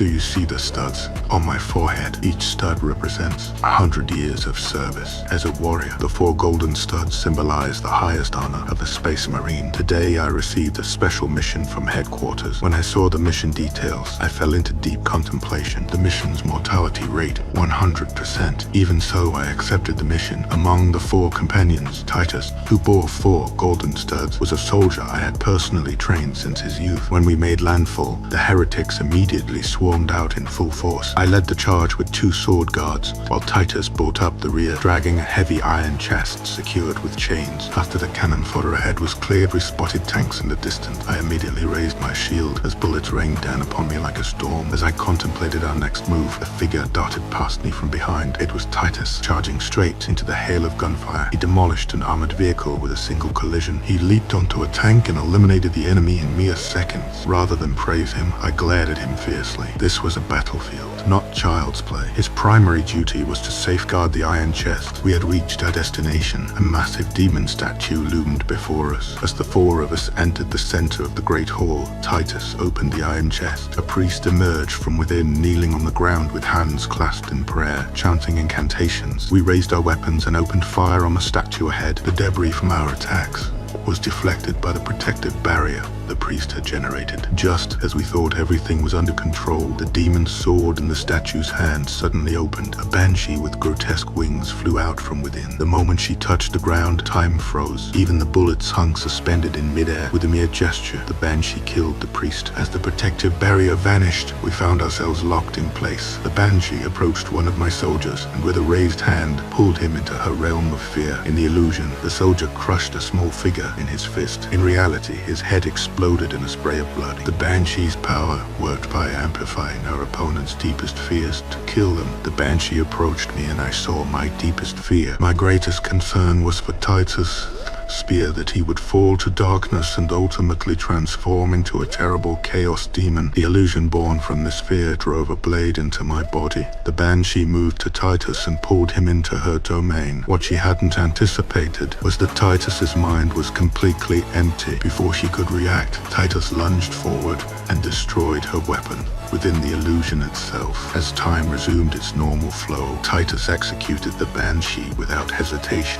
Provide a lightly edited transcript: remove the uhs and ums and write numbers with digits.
Do you see the studs on my forehead? Each stud represents 100 years of service. As a warrior, the 4 golden studs symbolize the highest honor of a space marine. Today, I received a special mission from headquarters. When I saw the mission details, I fell into deep contemplation. The mission's mortality rate, 100%. Even so, I accepted the mission. Among the 4 companions, Titus, who bore 4 golden studs, was a soldier I had personally trained since his youth. When we made landfall, the heretics immediately swarmed out in full force. I led the charge with 2 sword guards, while Titus brought up the rear, dragging a heavy iron chest secured with chains. After the cannon fodder ahead was cleared, we spotted tanks in the distance. I immediately raised my shield as bullets rained down upon me like a storm. As I contemplated our next move, a figure darted past me from behind. It was Titus, charging straight into the hail of gunfire. He demolished an armored vehicle with a single collision. He leaped onto a tank and eliminated the enemy in mere seconds. Rather than praise him, I glared at him fiercely. This was a battlefield, not child's play. His primary duty was to safeguard the iron chest. We had reached our destination. A massive demon statue loomed before us. As the 4 of us entered the center of the great hall, Titus opened the iron chest. A priest emerged from within, kneeling on the ground with hands clasped in prayer, chanting incantations. We raised our weapons and opened fire on the statue ahead. The debris from our attacks was deflected by the protective barrier the priest had generated. Just as we thought everything was under control, the demon's sword in the statue's hand suddenly opened. A banshee with grotesque wings flew out from within. The moment she touched the ground, time froze. Even the bullets hung suspended in midair. With a mere gesture, the banshee killed the priest. As the protective barrier vanished, we found ourselves locked in place. The banshee approached one of my soldiers and with a raised hand pulled him into her realm of fear. In the illusion, the soldier crushed a small figure in his fist. In reality, his head exploded in a spray of blood. The banshee's power worked by amplifying her opponent's deepest fears to kill them. The banshee approached me and I saw my deepest fear. My greatest concern was for Titus' spear, that he would fall to darkness and ultimately transform into a terrible chaos demon. The illusion born from this fear drove a blade into my body. The banshee moved to Titus and pulled him into her domain. What she hadn't anticipated was that Titus's mind was completely empty. Before she could react, Titus lunged forward and destroyed her weapon within the illusion itself. As time resumed its normal flow, Titus executed the banshee without hesitation.